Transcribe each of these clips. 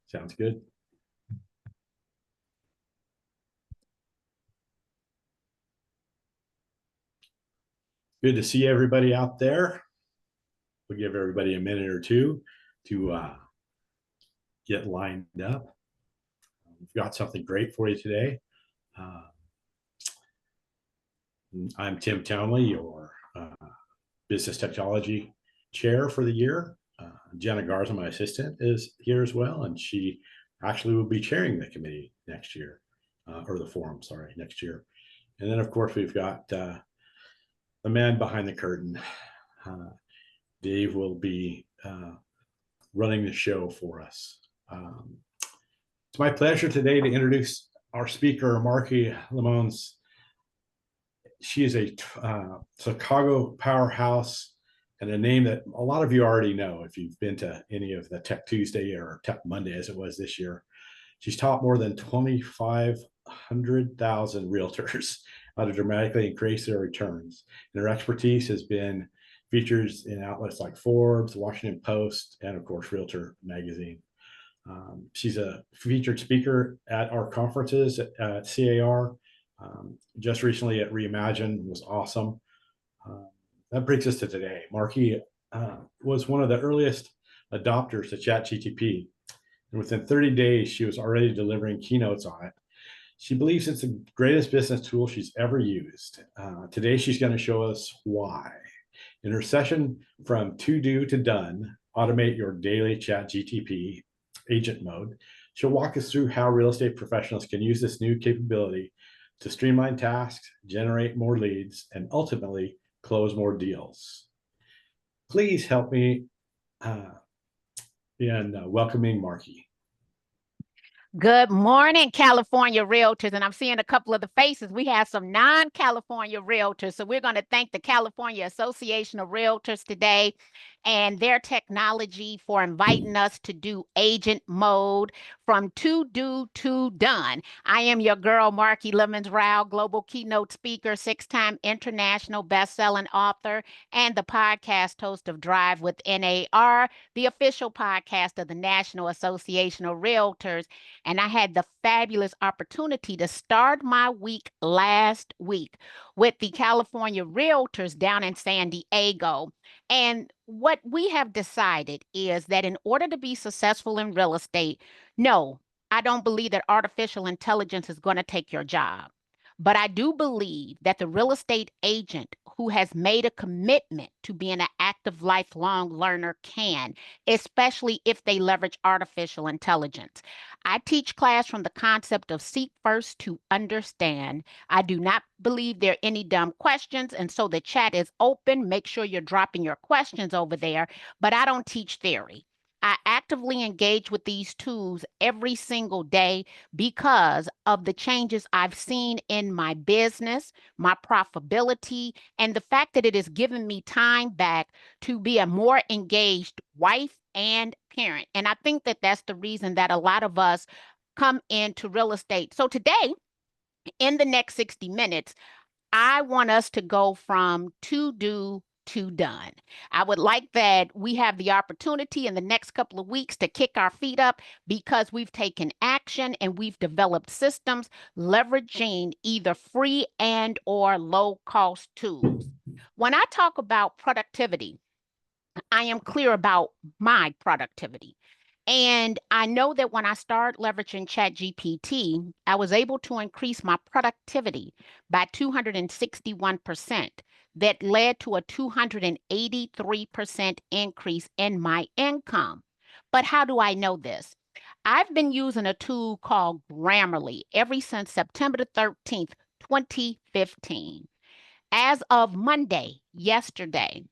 Sounds good. Good to see everybody out there. We'll give everybody a minute or two to get lined up. We've got something great for you today. I'm Tim Townley, your business technology chair for the year. Jenna Garza, my assistant, is here as well, and she actually will be chairing the committee next year, or the forum, sorry, next year. And then, of course, we've got the man behind the curtain. Dave will be running the show for us. It's my pleasure today to introduce our speaker, Marki Lemons. She is a Chicago powerhouse and a name that a lot of you already know if you've been to any of the Tech Tuesday or Tech Monday as it was this year. She's taught more than 2,500,000 realtors how to dramatically increase their returns. And her expertise has been featured in outlets like Forbes, Washington Post, and of course, Realtor Magazine. She's a featured speaker at our conferences at CAR. Just recently at Reimagine was awesome. That brings us to today. Marki was one of the earliest adopters to ChatGPT, and within 30 days, she was already delivering keynotes on it. She believes it's the greatest business tool she's ever used. Today, she's going to show us why. In her session from to do to done, automate your daily ChatGPT agent mode, she'll walk us through how real estate professionals can use this new capability to streamline tasks, generate more leads, and ultimately close more deals. Please help me in welcoming Marki. Good morning, California Realtors. And I'm seeing a couple of the faces. We have some non-California Realtors. So we're going to thank the California Association of Realtors today and their technology for inviting us to do agent mode from to do to done. I am your girl, Marki Lemons Ryhal, global keynote speaker, 6-time international best-selling author, and the podcast host of Drive with NAR, the official podcast of the National Association of Realtors. And I had the fabulous opportunity to start my week last week with the California Realtors down in San Diego. And what we have decided is that in order to be successful in real estate, no, I don't believe that artificial intelligence is going to take your job. But I do believe that the real estate agent who has made a commitment to being an active lifelong learner can, especially if they leverage artificial intelligence. I teach class from the concept of seek first to understand. I do not believe there are any dumb questions, and so the chat is open. Make sure you're dropping your questions over there, but I don't teach theory. I actively engage with these tools every single day because of the changes I've seen in my business, my profitability, and the fact that it has given me time back to be a more engaged wife and parent. And I think that that's the reason that a lot of us come into real estate. So today, in the next 60 minutes, I want us to go from to do to done. I would like that we have the opportunity in the next couple of weeks to kick our feet up because we've taken action and we've developed systems leveraging either free and or low cost tools. When I talk about productivity, I am clear about my productivity. And I know that when I started leveraging ChatGPT, I was able to increase my productivity by 261%. That led to a 283% increase in my income. But how do I know this? I've been using a tool called Grammarly ever since September the 13th, 2015. As of Monday, yesterday,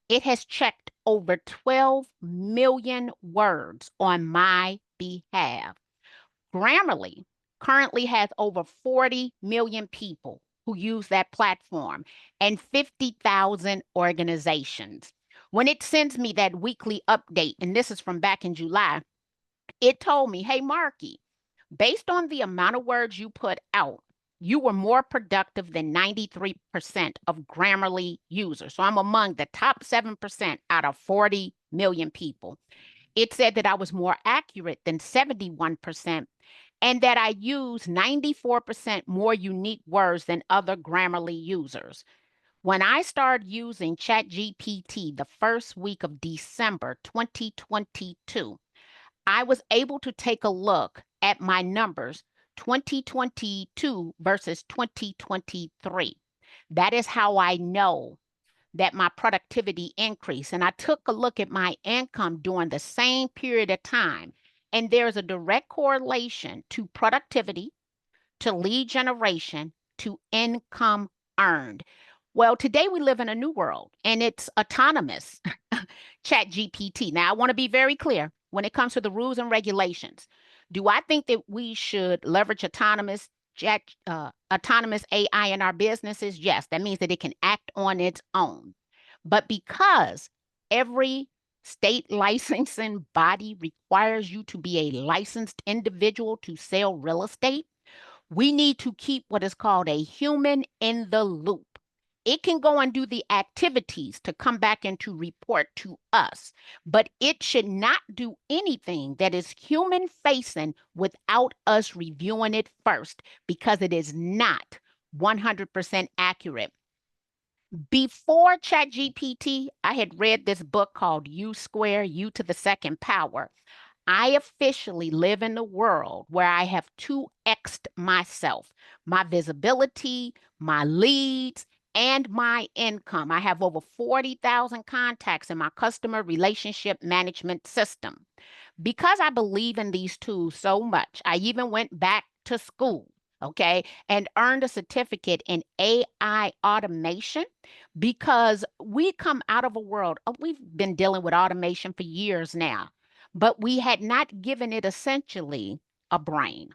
it has checked over 12 million words on my behalf. Grammarly currently has over 40 million people who use that platform and 50,000 organizations. When it sends me that weekly update, and this is from back in July, it told me, hey, Marki, based on the amount of words you put out, you were more productive than 93% of Grammarly users. So I'm among the top 7% out of 40 million people. It said that I was more accurate than 71% and that I use 94% more unique words than other Grammarly users. When I started using ChatGPT the first week of December 2022, I was able to take a look at my numbers 2022 versus 2023. That is how I know that my productivity increased. And I took a look at my income during the same period of time. And there's a direct correlation to productivity, to lead generation, to income earned. Well, today we live in a new world and it's autonomous. Chat GPT. Now, I want to be very clear when it comes to the rules and regulations. Do I think that we should leverage autonomous AI in our businesses? Yes, that means that it can act on its own. But because every state licensing body requires you to be a licensed individual to sell real estate, we need to keep what is called a human in the loop. It can go and do the activities to come back and to report to us, but it should not do anything that is human facing without us reviewing it first because it is not 100% accurate. Before ChatGPT, I had read this book called U Square, U to the Second Power. I officially live in a world where I have 2x'd myself, my visibility, my leads, and my income. I have over 40,000 contacts in my customer relationship management system. Because I believe in these tools so much, I even went back to school, okay, and earned a certificate in AI automation because we come out of a world, we've been dealing with automation for years now, but we had not given it essentially a brain.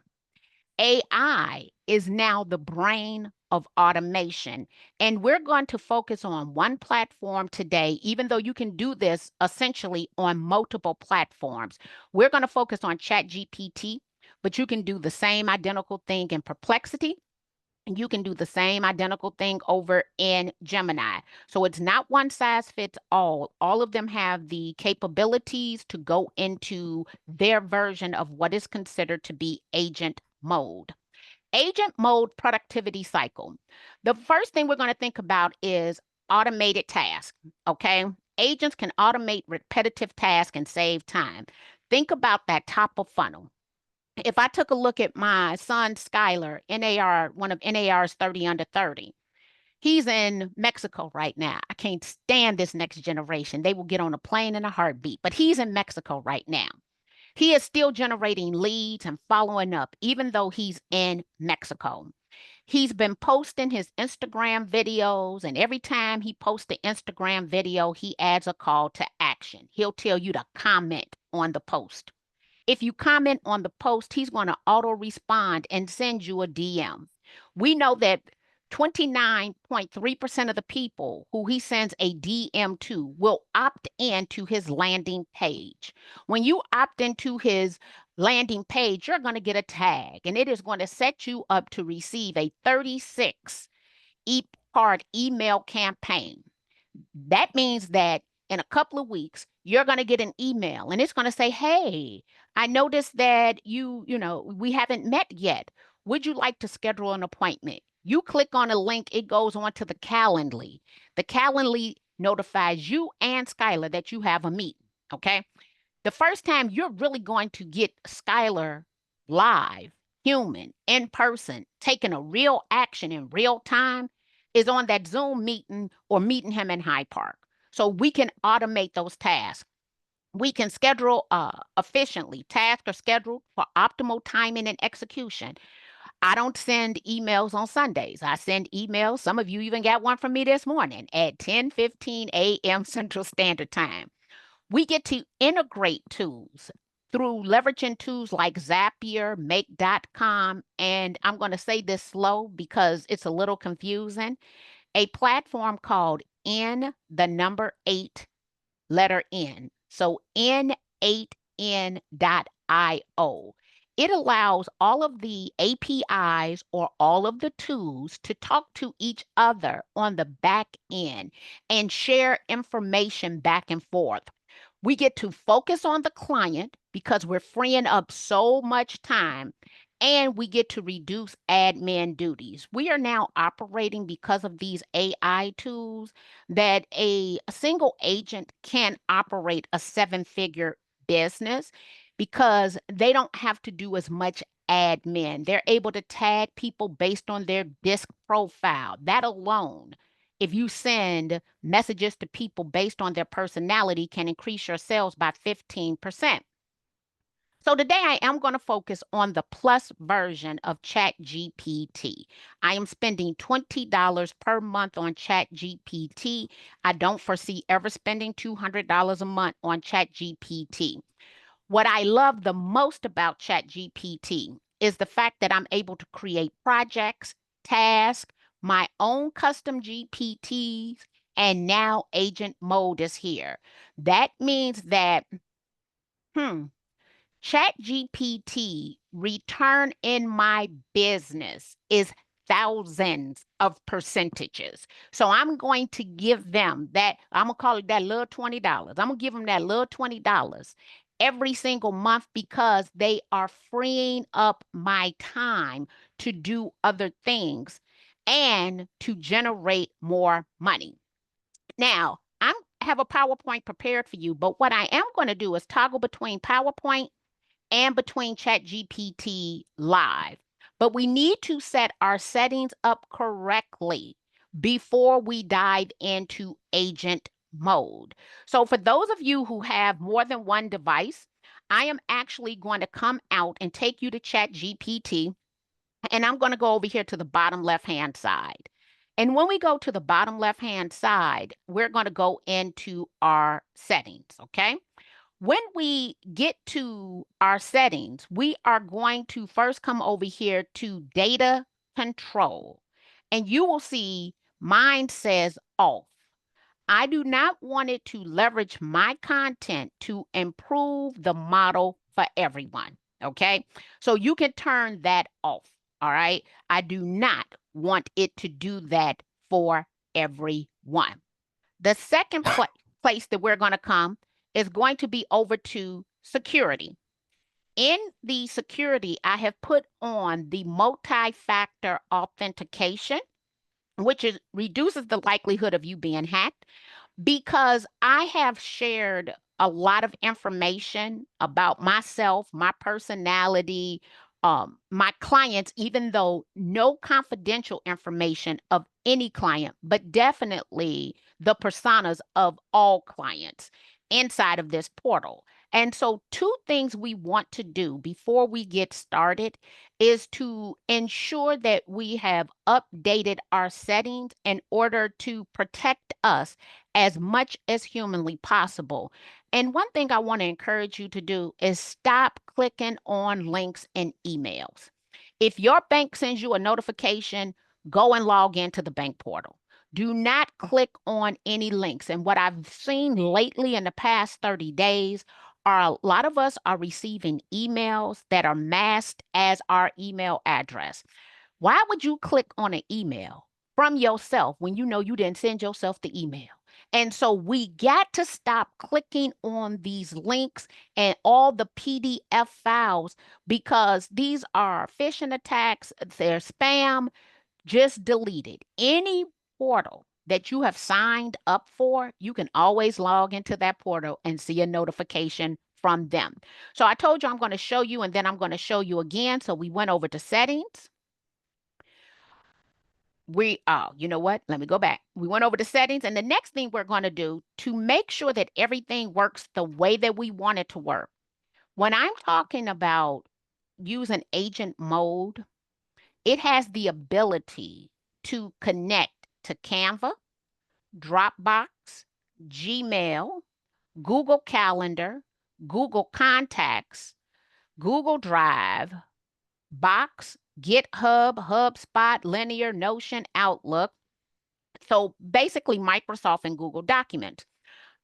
AI is now the brain of automation. And we're going to focus on one platform today, even though you can do this essentially on multiple platforms. We're going to focus on ChatGPT, but you can do the same identical thing in Perplexity. And you can do the same identical thing over in Gemini. So it's not one size fits all. All of them have the capabilities to go into their version of what is considered to be agent mode. Agent mode productivity cycle. The first thing we're going to think about is automated tasks. Okay. Agents can automate repetitive tasks and save time. Think about that top of funnel. If I took a look at my son, Skylar, NAR, one of NAR's 30 under 30, he's in Mexico right now. I can't stand this next generation. They will get on a plane in a heartbeat, but he's in Mexico right now. He is still generating leads and following up, even though he's in Mexico. He's been posting his Instagram videos, and every time he posts the Instagram video, he adds a call to action. He'll tell you to comment on the post. If you comment on the post, he's going to auto respond and send you a DM. We know that 29.3% of the people who he sends a DM to will opt into his landing page. When you opt into his landing page, you're going to get a tag, and it is going to set you up to receive a 36 part email campaign. That means that in a couple of weeks, you're going to get an email and it's going to say, hey, I noticed that we haven't met yet. Would you like to schedule an appointment? You click on a link, it goes on to the Calendly. The Calendly notifies you and Skylar that you have a meeting. Okay. The first time you're really going to get Skylar live, human, in person, taking a real action in real time is on that Zoom meeting or meeting him in Hyde Park. So we can automate those tasks. We can schedule efficiently. Tasks are scheduled for optimal timing and execution. I don't send emails on Sundays. I send emails. Some of you even got one from me this morning at 10:15 a.m. Central Standard Time. We get to integrate tools through leveraging tools like Zapier, Make.com, and I'm going to say this slow because it's a little confusing. A platform called the number 8 letter N. So N8N.io. It allows all of the APIs or all of the tools to talk to each other on the back end and share information back and forth. We get to focus on the client because we're freeing up so much time, and we get to reduce admin duties. We are now operating because of these AI tools that a single agent can operate a seven-figure business because they don't have to do as much admin. They're able to tag people based on their disc profile. That alone, if you send messages to people based on their personality, can increase your sales by 15%. So today I am going to focus on the plus version of ChatGPT. I am spending $20 per month on ChatGPT. I don't foresee ever spending $200 a month on ChatGPT. What I love the most about ChatGPT is the fact that I'm able to create projects, tasks, my own custom GPTs, and now agent mode is here. That means that, ChatGPT return in my business is thousands of percentages. So I'm going to give them that, I'm gonna call it that little $20. I'm gonna give them that little $20 every single month because they are freeing up my time to do other things and to generate more money. Now, I have a PowerPoint prepared for you, but what I am going to do is toggle between PowerPoint and between ChatGPT Live. But we need to set our settings up correctly before we dive into agent mode. So for those of you who have more than one device, I am actually going to come out and take you to ChatGPT, and I'm going to go over here to the bottom left-hand side. And when we go to the bottom left-hand side, we're going to go into our settings, okay? When we get to our settings, we are going to first come over here to data control. And you will see mine says off. I do not want it to leverage my content to improve the model for everyone. Okay. So you can turn that off. All right. I do not want it to do that for everyone. The second place that we're going to come is going to be over to security. In the security, I have put on the multi-factor authentication, which reduces the likelihood of you being hacked because I have shared a lot of information about myself, my personality, my clients, even though no confidential information of any client, but definitely the personas of all clients inside of this portal. And so, two things we want to do before we get started is to ensure that we have updated our settings in order to protect us as much as humanly possible. And one thing I want to encourage you to do is stop clicking on links in emails. If your bank sends you a notification, go and log into the bank portal. Do not click on any links. And what I've seen lately in the past 30 days are a lot of us are receiving emails that are masked as our email address. Why would you click on an email from yourself when you know you didn't send yourself the email? And so we got to stop clicking on these links and all the PDF files because these are phishing attacks, they're spam. Just delete it. Any portal that you have signed up for, you can always log into that portal and see a notification from them. So I told you I'm going to show you and then I'm going to show you again. So we went over to settings. You know what? Let me go back. We went over to settings, and the next thing we're going to do to make sure that everything works the way that we want it to work. When I'm talking about using agent mode, it has the ability to connect to Canva, Dropbox, Gmail, Google Calendar, Google Contacts, Google Drive, Box, GitHub, HubSpot, Linear, Notion, Outlook. So basically Microsoft and Google Documents.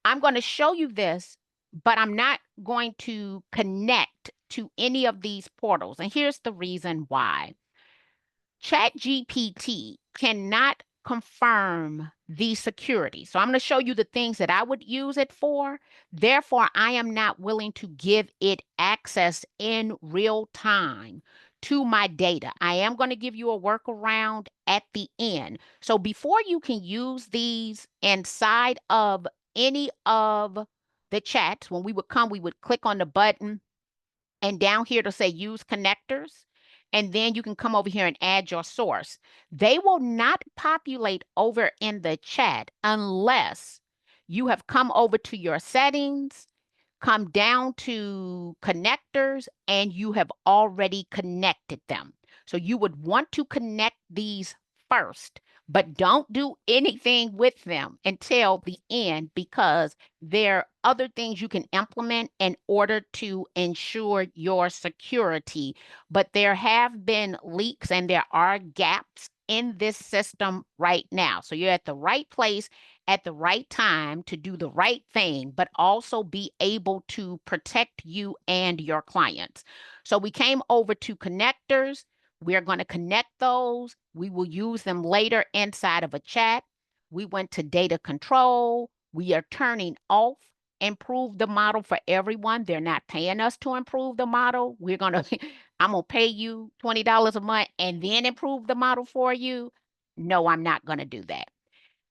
I'm going to show you this, but I'm not going to connect to any of these portals. And here's the reason why. ChatGPT cannot confirm the security. So I'm going to show you the things that I would use it for. Therefore, I am not willing to give it access in real time to my data. I am going to give you a workaround at the end. So before you can use these inside of any of the chats, when we would come, we would click on the button and down here to say use connectors. And then you can come over here and add your source. They will not populate over in the chat unless you have come over to your settings, come down to connectors, and you have already connected them. So you would want to connect these first, but don't do anything with them until the end, because there are other things you can implement in order to ensure your security. But there have been leaks and there are gaps in this system right now. So you're at the right place at the right time to do the right thing, but also be able to protect you and your clients. So we came over to connectors. We're going to connect those. We will use them later inside of a chat. We went to data control. We are turning off improve the model for everyone. They're not paying us to improve the model. I'm going to pay you $20 a month and then improve the model for you. No, I'm not going to do that.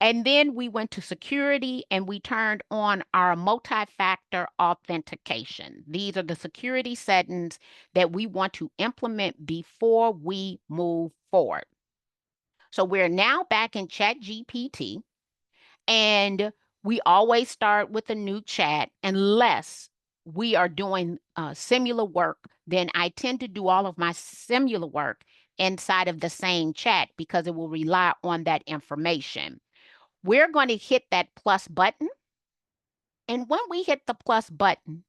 And then we went to security and we turned on our multi-factor authentication. These are the security settings that we want to implement before we move forward. So we're now back in ChatGPT, and we always start with a new chat unless we are doing similar work. Then I tend to do all of my similar work inside of the same chat because it will rely on that information. We're going to hit that plus button. And when we hit the plus button,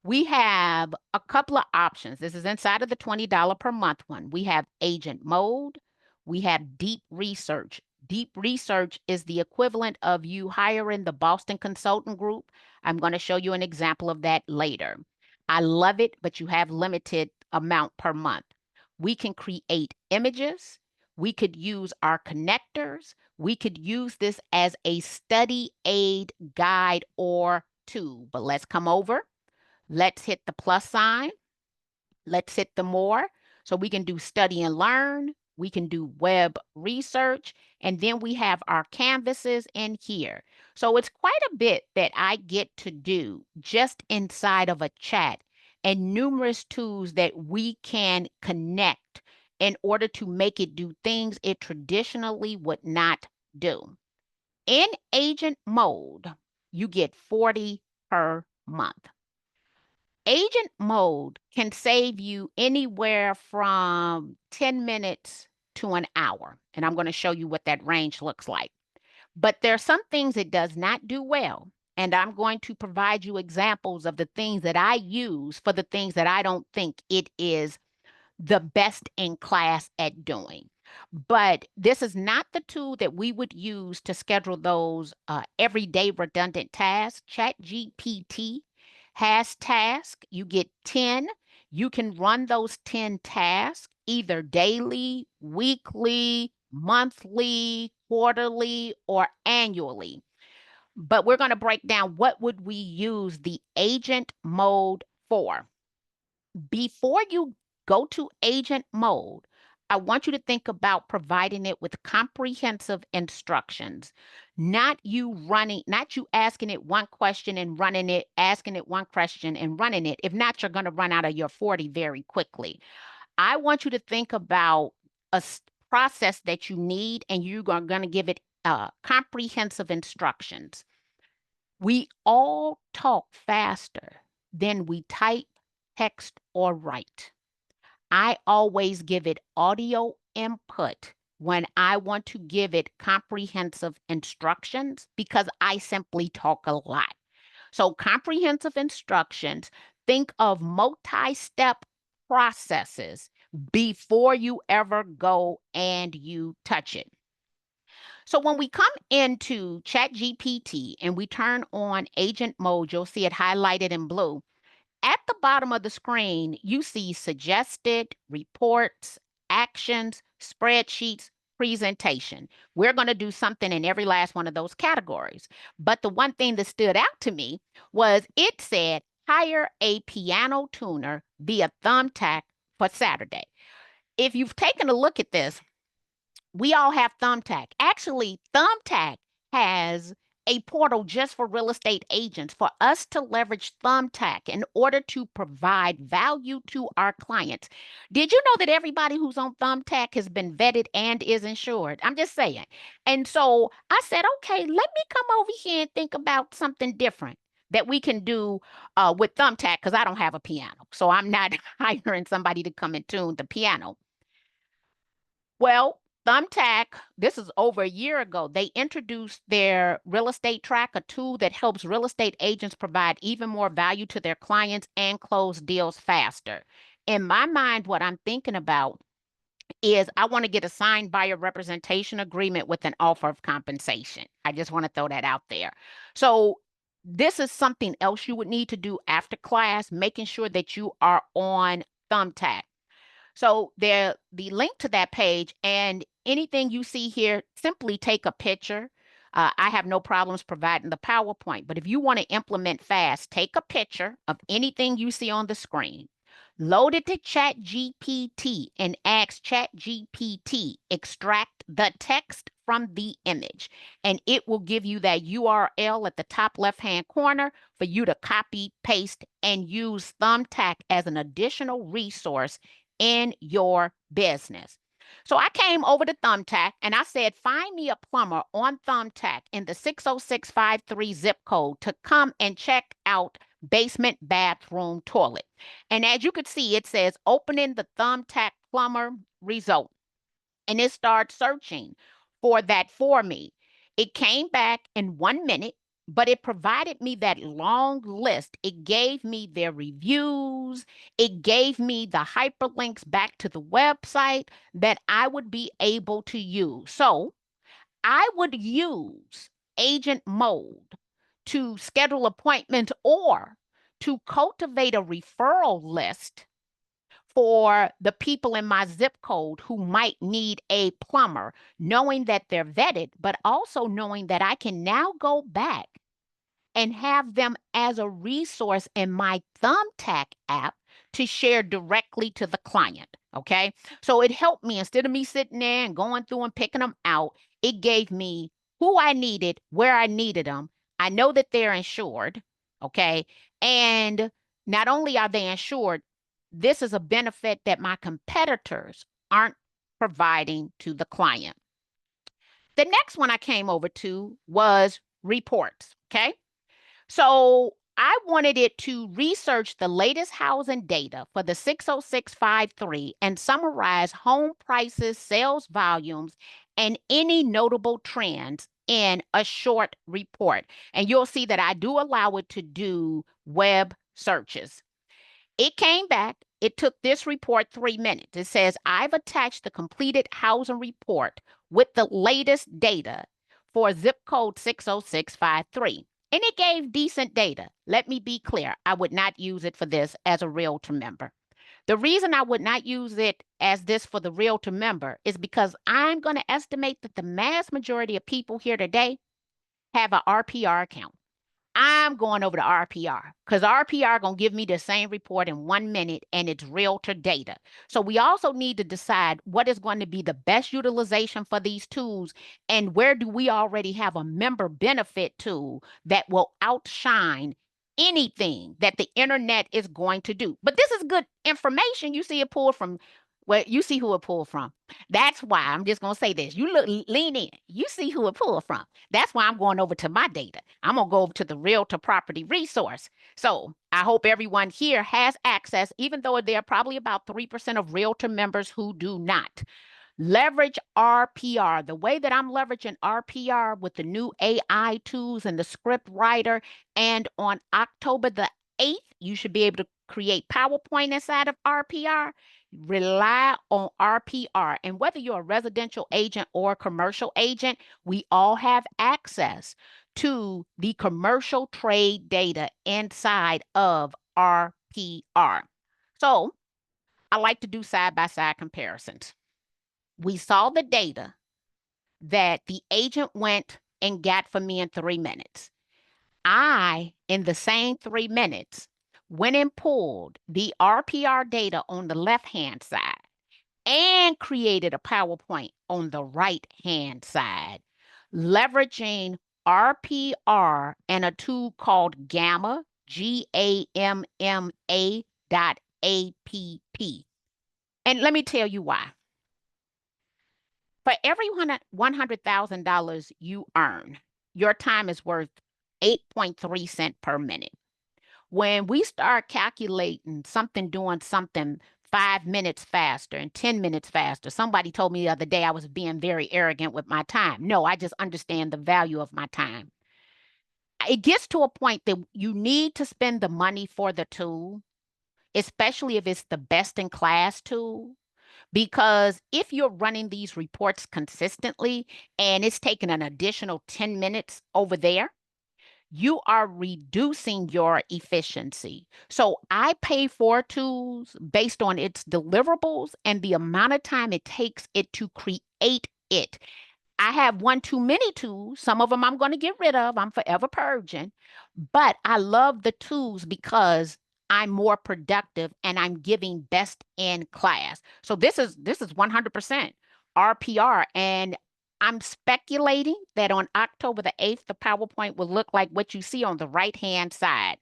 we have a couple of options. This is inside of the $20 per month one. We have agent mode. We have deep research. Deep research is the equivalent of you hiring the Boston Consultant Group. I'm going to show you an example of that later. I love it, but you have limited amount per month. We can create images. We could use our connectors. We could use this as a study aid guide or tool. But let's come over. Let's hit the plus sign. Let's hit the more. So we can do study and learn. We can do web research. And then we have our canvases in here. So it's quite a bit that I get to do just inside of a chat, and numerous tools that we can connect in order to make it do things it traditionally would not do. In agent mode, you get 40 per month. Agent mode can save you anywhere from 10 minutes to an hour. And I'm going to show you what that range looks like. But there are some things it does not do well. And I'm going to provide you examples of the things that I use for the things that I don't think it is the best in class at doing. But this is not the tool that we would use to schedule those everyday redundant tasks. ChatGPT has tasks. You get 10. You can run those 10 tasks either daily, weekly, monthly, quarterly, or annually. But we're going to break down what would we use the agent mode for. Before you go to agent mode, I want you to think about providing it with comprehensive instructions, not you asking it one question and running it, asking it one question and running it. If not, you're going to run out of your 40 very quickly. I want you to think about a process that you need, and you're going to give it comprehensive instructions. We all talk faster than we type, text, or write. I always give it audio input when I want to give it comprehensive instructions because I simply talk a lot. So comprehensive instructions, think of multi-step processes before you ever go and you touch it. So when we come into ChatGPT and we turn on agent mode, you'll see it highlighted in blue. At the bottom of the screen, you see suggested, reports, actions, spreadsheets, presentation. We're going to do something in every last one of those categories. But the one thing that stood out to me was it said, hire a piano tuner via Thumbtack for Saturday. If you've taken a look at this, we all have Thumbtack. Actually, Thumbtack has a portal just for real estate agents for us to leverage Thumbtack in order to provide value to our clients. Did you know that everybody who's on Thumbtack has been vetted and is insured? I'm just saying. And so I said, okay, let me come over here and think about something different that we can do with Thumbtack, because I don't have a piano. So I'm not hiring somebody to come and tune the piano. Well, Thumbtack, this is over a year ago, they introduced their real estate tracker tool that helps real estate agents provide even more value to their clients and close deals faster. In my mind, what I'm thinking about is I want to get a signed buyer representation agreement with an offer of compensation. I just want to throw that out there. So this is something else you would need to do after class, making sure that you are on Thumbtack. So the link to that page and anything you see here, simply take a picture. I have no problems providing the PowerPoint, but if you want to implement fast, take a picture of anything you see on the screen, load it to ChatGPT and ask ChatGPT, extract the text from the image, and it will give you that URL at the top left-hand corner for you to copy, paste, and use Thumbtack as an additional resource in your business. So I came over to Thumbtack and I said, find me a plumber on Thumbtack in the 60653 zip code to come and check out basement bathroom toilet. And as you could see, it says opening the Thumbtack plumber result. And it started searching for that for me. It came back in 1 minute, but it provided me that long list. It gave me their reviews. It gave me the hyperlinks back to the website that I would be able to use. So I would use agent mode to schedule appointments or to cultivate a referral list for the people in my zip code who might need a plumber, knowing that they're vetted, but also knowing that I can now go back and have them as a resource in my Thumbtack app to share directly to the client. Okay. So it helped me, instead of me sitting there and going through and picking them out, it gave me who I needed, where I needed them. I know that they're insured. Okay. And not only are they insured, this is a benefit that my competitors aren't providing to the client. The next one I came over to was reports. Okay. So I wanted it to research the latest housing data for the 60653 and summarize home prices, sales volumes, and any notable trends in a short report. And you'll see that I do allow it to do web searches. It came back. It took this report 3 minutes. It says, I've attached the completed housing report with the latest data for zip code 60653. And it gave decent data. Let me be clear. I would not use it for this as a Realtor member. The reason I would not use it as this for the Realtor member is because I'm going to estimate that the mass majority of people here today have an RPR account. I'm going over to RPR because RPR going to give me the same report in 1 minute and it's Realtor data. So we also need to decide what is going to be the best utilization for these tools and where do we already have a member benefit tool that will outshine anything that the internet is going to do. But this is good information. You see it pulled from, well, you see who it pulled from. That's why I'm just going to say this. You look, lean in. You see who it pulled from. That's why I'm going over to my data. I'm going to go over to the Realtor Property Resource. So I hope everyone here has access, even though there are probably about 3% of Realtor members who do not. Leverage RPR. The way that I'm leveraging RPR with the new AI tools and the script writer, and on October the 8th, you should be able to create PowerPoint inside of RPR. Rely on RPR. And whether you're a residential agent or a commercial agent, we all have access to the commercial trade data inside of RPR. So I like to do side-by-side comparisons. We saw the data that the agent went and got for me in 3 minutes. I, in the same 3 minutes, went and pulled the RPR data on the left-hand side and created a PowerPoint on the right-hand side, leveraging RPR and a tool called Gamma, GAMMA .app. And let me tell you why. For every $100,000 you earn, your time is worth 8.3 cents per minute. When we start calculating something doing something 5 minutes faster and 10 minutes faster, somebody told me the other day I was being very arrogant with my time. No, I just understand the value of my time. It gets to a point that you need to spend the money for the tool, especially if it's the best in class tool. Because if you're running these reports consistently and it's taking an additional 10 minutes over there, you are reducing your efficiency. So I pay for tools based on its deliverables and the amount of time it takes it to create it. I have one too many tools. Some of them I'm going to get rid of. I'm forever purging. But I love the tools because I'm more productive and I'm giving best in class. So this is 100% RPR. And I'm speculating that on October the 8th, the PowerPoint will look like what you see on the right-hand side.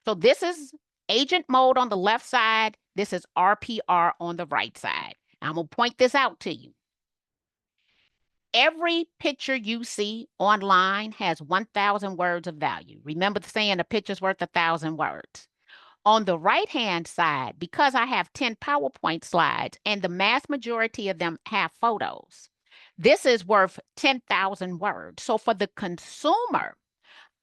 So this is agent mode on the left side. This is RPR on the right side. I'm going to point this out to you. Every picture you see online has 1,000 words of value. Remember the saying, a picture's worth 1,000 words. On the right-hand side, because I have 10 PowerPoint slides and the mass majority of them have photos, this is worth 10,000 words. So for the consumer,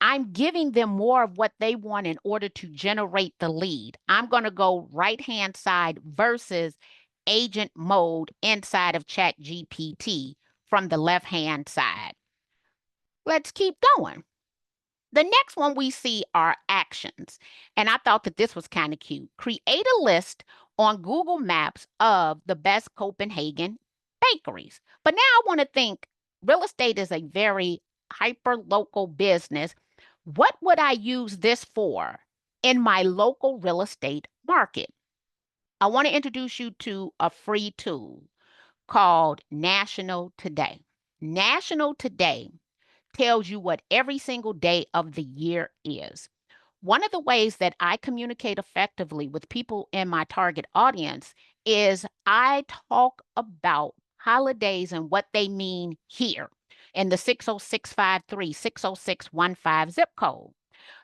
I'm giving them more of what they want in order to generate the lead. I'm going to go right-hand side versus agent mode inside of ChatGPT from the left-hand side. Let's keep going. The next one we see are actions. And I thought that this was kind of cute. Create a list on Google Maps of the best Copenhagen bakeries. But now I want to think real estate is a very hyper local business. What would I use this for in my local real estate market? I want to introduce you to a free tool called National Today. National Today tells you what every single day of the year is. One of the ways that I communicate effectively with people in my target audience is I talk about holidays and what they mean here in the 60653, 60615 zip code.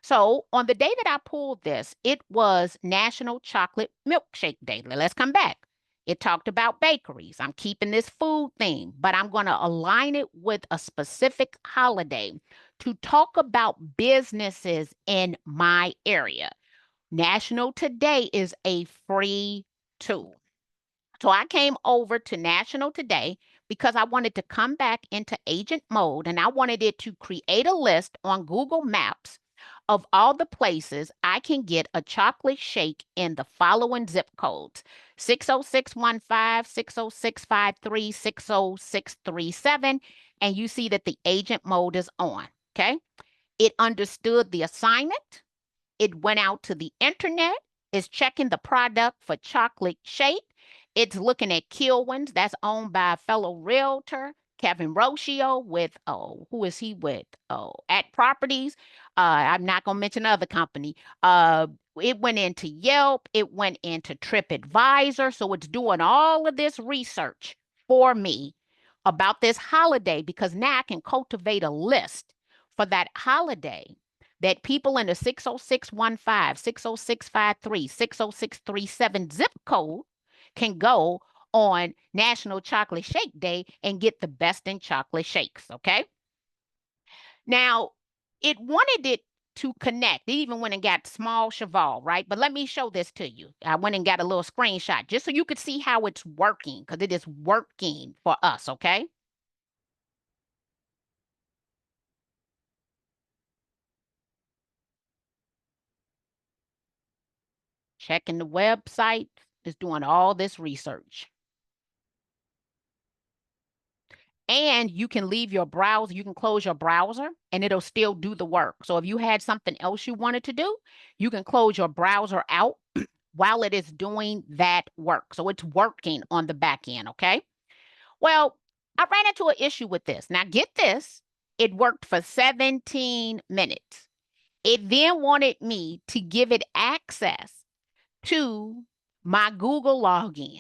So on the day that I pulled this, it was National Chocolate Milkshake Day. Let's come back. It talked about bakeries. I'm keeping this food theme, but I'm going to align it with a specific holiday to talk about businesses in my area. National Today is a free tool. So I came over to National Today because I wanted to come back into agent mode and I wanted it to create a list on Google Maps of all the places I can get a chocolate shake in the following zip codes: 60615, 60653, 60637. And you see that the agent mode is on. Okay. It understood the assignment. It went out to the internet. It's checking the product for chocolate shake. It's looking at Kilwins, that's owned by a fellow realtor, Kevin Rocio, with, oh, who is he with? Oh, at Properties. I'm not going to mention other company. It went into Yelp. It went into TripAdvisor. So it's doing all of this research for me about this holiday because now I can cultivate a list for that holiday that people in the 60615, 60653, 60637 zip code can go on National Chocolate Shake Day and get the best in chocolate shakes, okay? Now, it wanted it to connect. It even went and got small cheval, right? But let me show this to you. I went and got a little screenshot just so you could see how it's working because it is working for us, okay? Checking the website, is doing all this research. And you can leave your browser, you can close your browser and it'll still do the work. So if you had something else you wanted to do, you can close your browser out while it is doing that work. So it's working on the back end, okay? Well, I ran into an issue with this. Now get this, it worked for 17 minutes. It then wanted me to give it access to my Google login.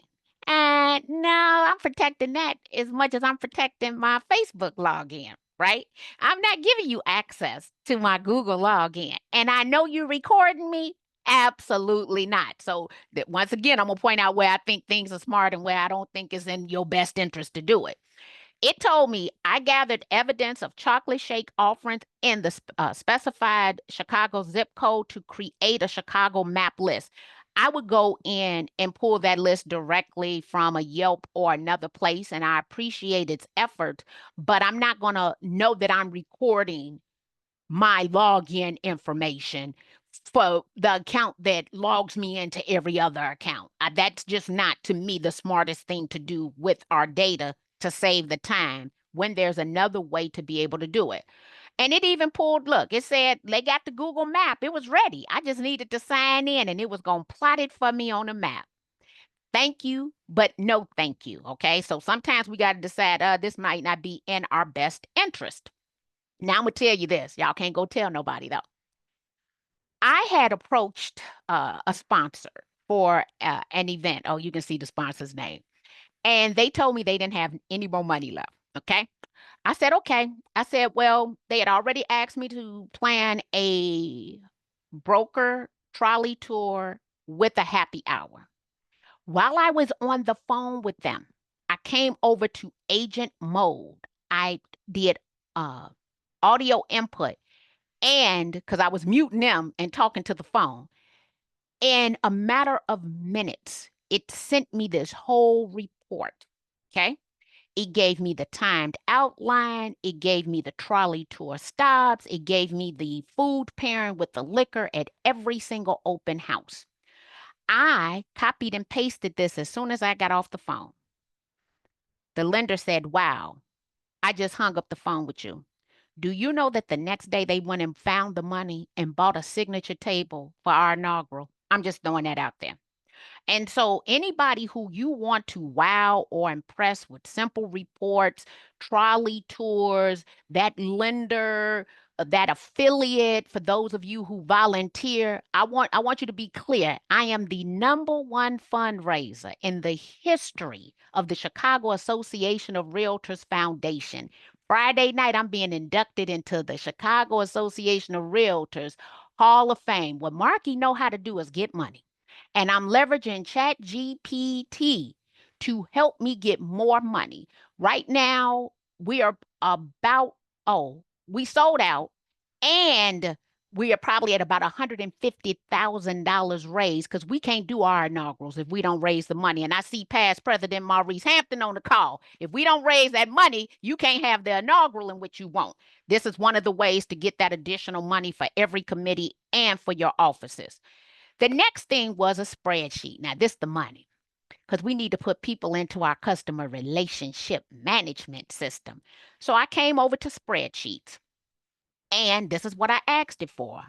And no, I'm protecting that as much as I'm protecting my Facebook login, right? I'm not giving you access to my Google login. And I know you're recording me. Absolutely not. So that once again, I'm gonna point out where I think things are smart and where I don't think it's in your best interest to do it. It told me I gathered evidence of chocolate shake offerings in the specified Chicago zip code to create a Chicago map list. I would go in and pull that list directly from a Yelp or another place, and I appreciate its effort, but I'm not going to know that I'm recording my login information for the account that logs me into every other account. That's just not, to me, the smartest thing to do with our data to save the time when there's another way to be able to do it. And it even pulled, look, it said they got the Google map. It was ready. I just needed to sign in and it was going to plot it for me on a map. Thank you, but no thank you. Okay. So sometimes we got to decide this might not be in our best interest. Now I'm going to tell you this. Y'all can't go tell nobody though. I had approached a sponsor for an event. Oh, you can see the sponsor's name. And they told me they didn't have any more money left. Okay. I said, okay. I said, well, they had already asked me to plan a broker trolley tour with a happy hour. While I was on the phone with them, I came over to agent mode. I did audio input, and because I was muting them and talking to the phone, in a matter of minutes, it sent me this whole report. Okay. It gave me the timed outline. It gave me the trolley tour stops. It gave me the food pairing with the liquor at every single open house. I copied and pasted this as soon as I got off the phone. The lender said, wow, I just hung up the phone with you. Do you know that the next day they went and found the money and bought a signature table for our inaugural? I'm just throwing that out there. And so anybody who you want to wow or impress with simple reports, trolley tours, that lender, that affiliate, for those of you who volunteer, I want you to be clear. I am the #1 fundraiser in the history of the Chicago Association of Realtors Foundation. Friday night, I'm being inducted into the Chicago Association of Realtors Hall of Fame. What Marki know how to do is get money. And I'm leveraging ChatGPT to help me get more money. Right now, we are about, we sold out and we are probably at about $150,000 raised because we can't do our inaugurals if we don't raise the money. And I see past President Maurice Hampton on the call. If we don't raise that money, you can't have the inaugural in which you want. This is one of the ways to get that additional money for every committee and for your offices. The next thing was a spreadsheet. Now, this is the money because we need to put people into our customer relationship management system. So I came over to spreadsheets, and this is what I asked it for.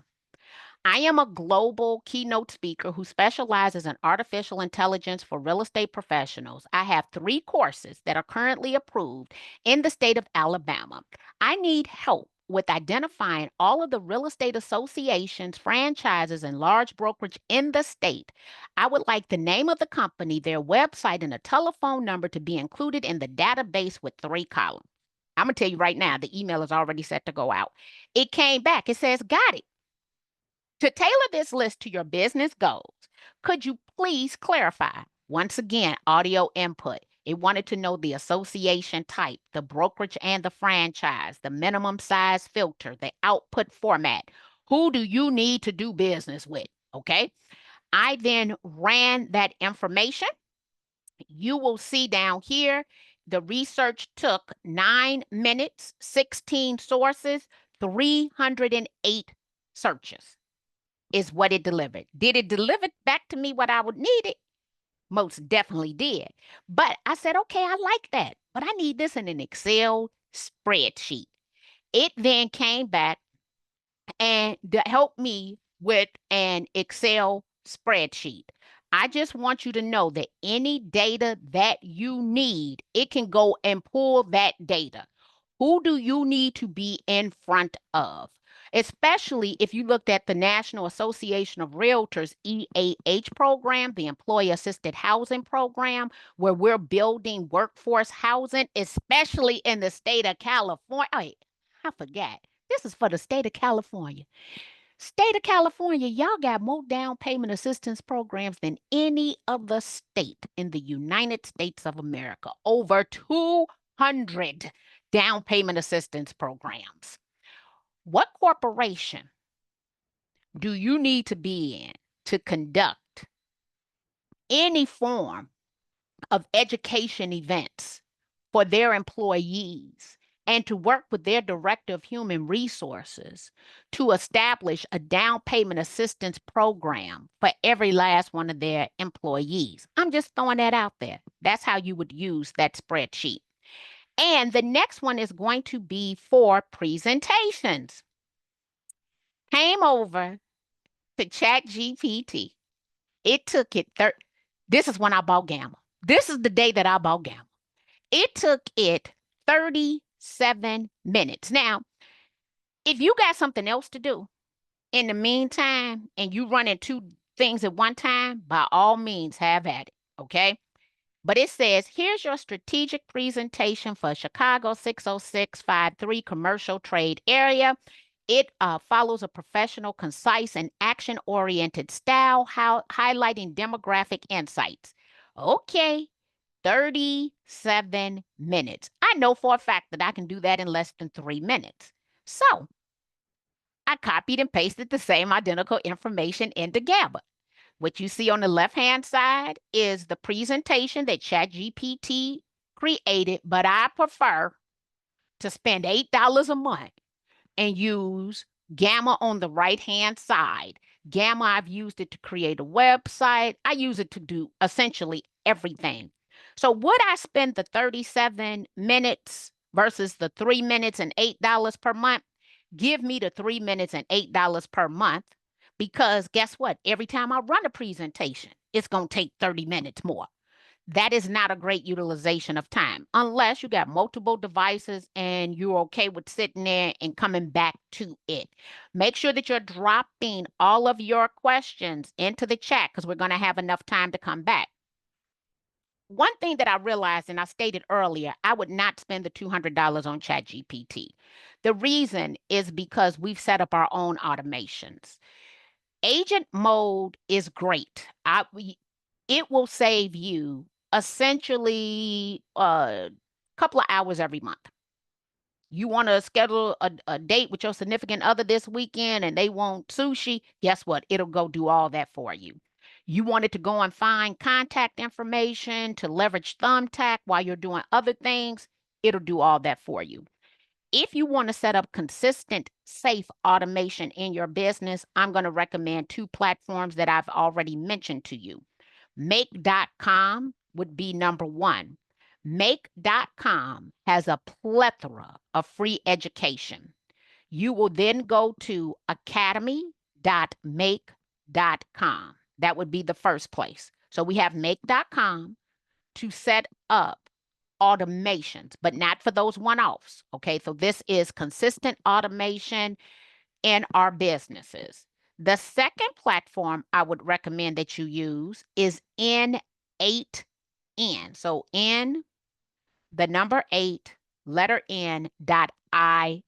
I am a global keynote speaker who specializes in artificial intelligence for real estate professionals. I have 3 courses that are currently approved in the state of Alabama. I need help with identifying all of the real estate associations, franchises, and large brokerage in the state. I would like the name of the company, their website, and a telephone number to be included in the database with 3 columns. I'm going to tell you right now, the email is already set to go out. It came back. It says, got it. To tailor this list to your business goals, could you please clarify? Once again, audio input. It wanted to know the association type, the brokerage and the franchise, the minimum size filter, the output format. Who do you need to do business with? Okay. I then ran that information. You will see down here, the research took 9 minutes, 16 sources, 308 searches is what it delivered. Did it deliver back to me what I would need it? most definitely did. But I said, okay, I like that, but I need this in an Excel spreadsheet. It then came back and helped me with an Excel spreadsheet. I just want you to know that any data that you need, it can go and pull that data. Who do you need to be in front of? Especially if you looked at the National Association of Realtors EAH program, the Employee Assisted Housing Program, where we're building workforce housing, especially in the state of California. I forgot. This is for the state of California. State of California, y'all got more down payment assistance programs than any other state in the United States of America. Over 200 down payment assistance programs. What corporation do you need to be in to conduct any form of education events for their employees and to work with their director of human resources to establish a down payment assistance program for every last one of their employees? I'm just throwing that out there. That's how you would use that spreadsheet. And the next one is going to be for presentations. Came over to ChatGPT. It took it, this is when I bought Gamma. This is the day that I bought Gamma. It took it 37 minutes. Now, if you got something else to do in the meantime and you running two things at one time, by all means, have at it, okay? But it says, here's your strategic presentation for Chicago 60653 commercial trade area. It follows a professional, concise, and action-oriented style, highlighting demographic insights. Okay, 37 minutes. I know for a fact that I can do that in less than 3 minutes. So I copied and pasted the same identical information into Gamma. What you see on the left-hand side is the presentation that ChatGPT created, but I prefer to spend $8 a month and use Gamma on the right-hand side. Gamma, I've used it to create a website. I use it to do essentially everything. So would I spend the 37 minutes versus the 3 minutes and $8 per month? Give me the 3 minutes and $8 per month, because guess what? Every time I run a presentation, it's going to take 30 minutes more. That is not a great utilization of time unless you got multiple devices and you're okay with sitting there and coming back to it. Make sure that you're dropping all of your questions into the chat because we're going to have enough time to come back. One thing that I realized, and I stated earlier, I would not spend the $200 on ChatGPT. The reason is because we've set up our own automations. Agent mode is great. It will save you essentially a couple of hours every month. You want to schedule a date with your significant other this weekend and they want sushi, guess what? It'll go do all that for you. You wanted to go and find contact information to leverage Thumbtack while you're doing other things, it'll do all that for you. If you want to set up consistent, safe automation in your business, I'm going to recommend two platforms that I've already mentioned to you. Make.com would be number one. Make.com has a plethora of free education. You will then go to academy.make.com. That would be the first place. So we have Make.com to set up automations, but not for those one-offs. Okay, so this is consistent automation in our businesses. The second platform I would recommend that you use is N8N. So N, the number 8, letter N.io.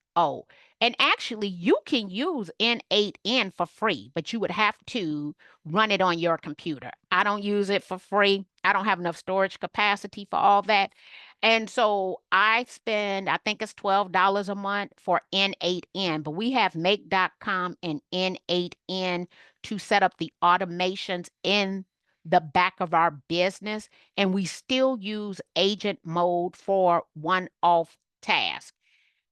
And actually, you can use N8N for free, but you would have to run it on your computer. I don't use it for free. I don't have enough storage capacity for all that. And so I spend, I think it's $12 a month for N8N, but we have Make.com and N8N to set up the automations in the back of our business. And we still use agent mode for one-off tasks.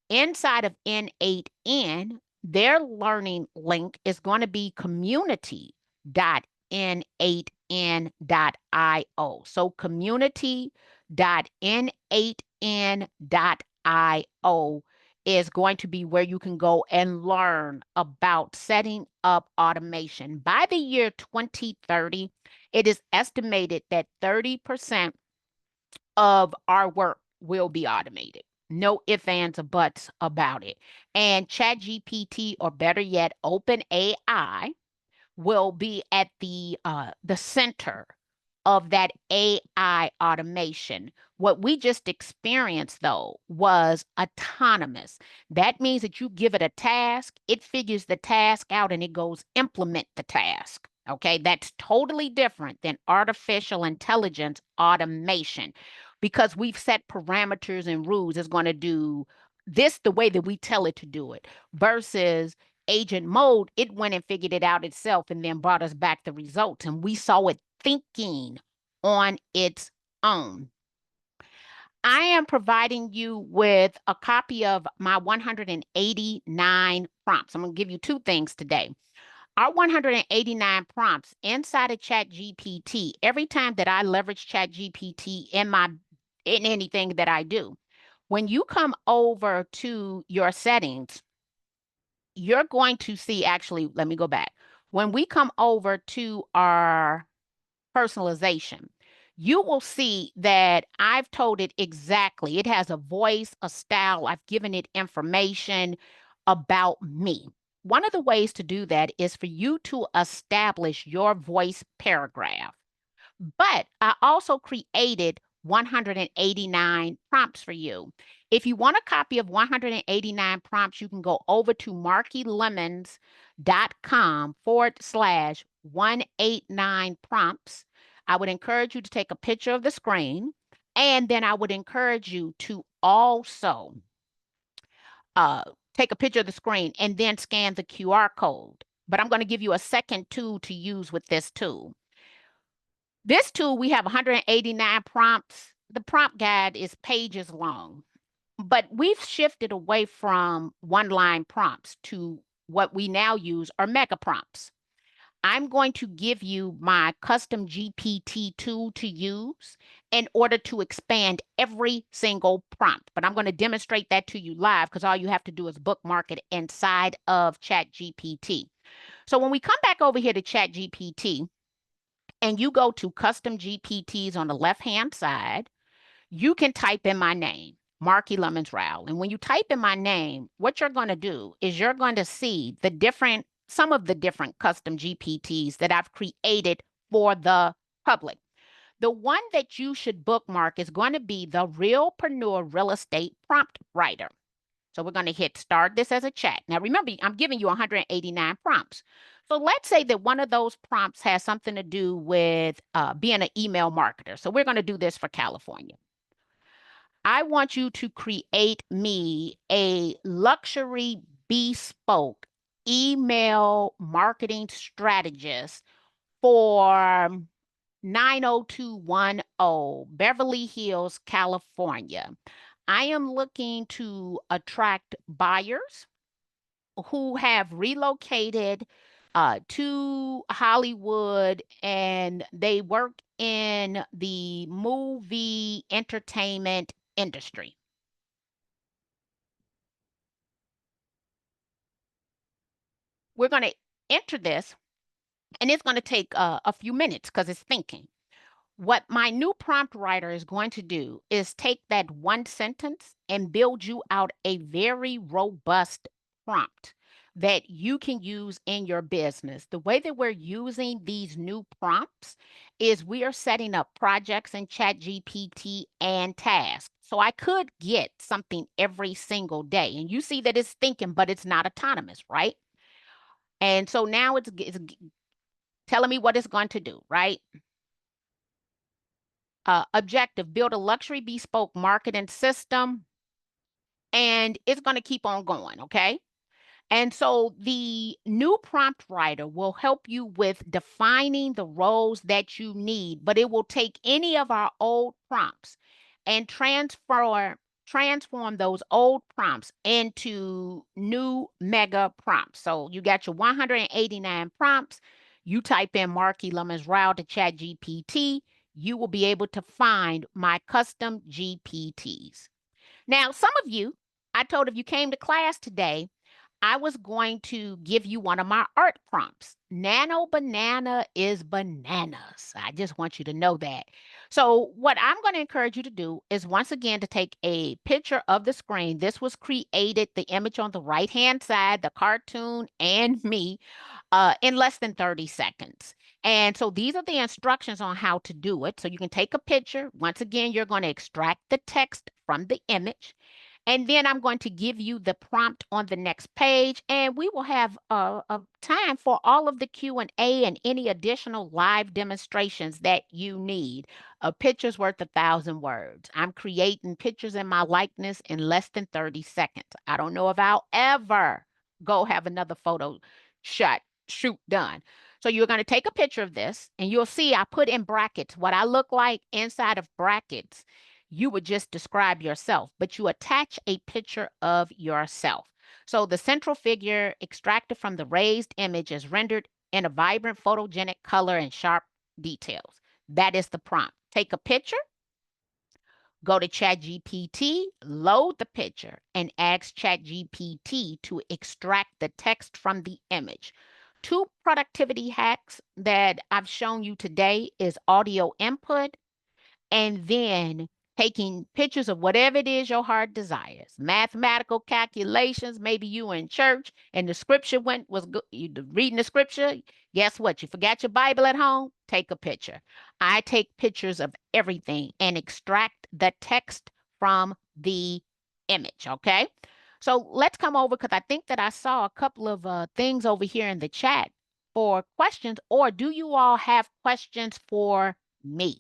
Inside of N8N, their learning link is going to be community.n8n. community.n8n.io. So community.n8n.io is going to be where you can go and learn about setting up automation. By the year 2030, it is estimated that 30% of our work will be automated. No ifs, ands, or buts about it. And ChatGPT, or better yet, OpenAI, will be at the center of that AI automation. What we just experienced, though, was autonomous. That means that you give it a task, it figures the task out, and it goes implement the task. Okay, that's totally different than artificial intelligence automation, because we've set parameters and rules. It's going to do this the way that we tell it to do it, versus agent mode, it went and figured it out itself and then brought us back the results. And we saw it thinking on its own. I am providing you with a copy of my 189 prompts. I'm going to give you two things today. Our 189 prompts inside of ChatGPT, every time that I leverage ChatGPT in anything that I do, when you come over to your settings, you're going to see, actually, let me go back. When we come over to our personalization, you will see that I've told it exactly. It has a voice, a style. I've given it information about me. One of the ways to do that is for you to establish your voice paragraph. But I also created 189 prompts for you. If you want a copy of 189 prompts, you can go over to markilemons.com/189 prompts. I would encourage you to take a picture of the screen, and then I would encourage you to also take a picture of the screen and then scan the QR code. But I'm going to give you a second tool to use with this tool. This tool, we have 189 prompts. The prompt guide is pages long, but we've shifted away from one-line prompts to what we now use are mega prompts. I'm going to give you my custom GPT tool to use in order to expand every single prompt, but I'm going to demonstrate that to you live because all you have to do is bookmark it inside of ChatGPT. So when we come back over here to ChatGPT, and you go to custom GPTs on the left-hand side, you can type in my name, Marki Lemons Ryhal. And when you type in my name, what you're going to do is you're going to see some of the different custom GPTs that I've created for the public. The one that you should bookmark is going to be the Realpreneur Real Estate Prompt Writer. So we're going to hit start this as a chat. Now, remember, I'm giving you 189 prompts. So let's say that one of those prompts has something to do with being an email marketer. So we're going to do this for California. I want you to create me a luxury bespoke email marketing strategist for 90210 Beverly Hills, California. I am looking to attract buyers who have relocated to Hollywood, and they work in the movie entertainment industry. We're going to enter this, and it's going to take a few minutes because it's thinking. What my new prompt writer is going to do is take that one sentence and build you out a very robust prompt that you can use in your business. The way that we're using these new prompts is we are setting up projects in ChatGPT and tasks. So I could get something every single day. And you see that it's thinking, but it's not autonomous, right? And so now it's telling me what it's going to do, right? Objective, build a luxury bespoke marketing system, and it's going to keep on going, okay? And so the new prompt writer will help you with defining the roles that you need, but it will take any of our old prompts and transform those old prompts into new mega prompts. So you got your 189 prompts. You type in Marki Lemons Ryhal to ChatGPT, you will be able to find my custom GPTs. Now, some of you, I told if you came to class today, I was going to give you one of my art prompts. Nano banana is bananas. I just want you to know that. So what I'm going to encourage you to do is once again to take a picture of the screen. This was created, the image on the right-hand side, the cartoon and me, in less than 30 seconds. And so these are the instructions on how to do it. So you can take a picture. Once again, you're going to extract the text from the image. And then I'm going to give you the prompt on the next page, and we will have a time for all of the Q&A and any additional live demonstrations that you need. A picture's worth 1,000 words. I'm creating pictures in my likeness in less than 30 seconds. I don't know if I'll ever go have another photo shoot done. So you're going to take a picture of this, and you'll see I put in brackets what I look like inside of brackets. You would just describe yourself, but you attach a picture of yourself. So the central figure extracted from the raised image is rendered in a vibrant photogenic color and sharp details. That is the prompt. Take a picture, go to ChatGPT, load the picture, and ask ChatGPT to extract the text from the image. 2 productivity hacks that I've shown you today is audio input and then taking pictures of whatever it is your heart desires. Mathematical calculations, maybe you in church and the scripture was you reading the scripture. Guess what? You forgot your Bible at home? Take a picture. I take pictures of everything and extract the text from the image, okay? So let's come over because I think that I saw a couple of things over here in the chat for questions, or do you all have questions for me?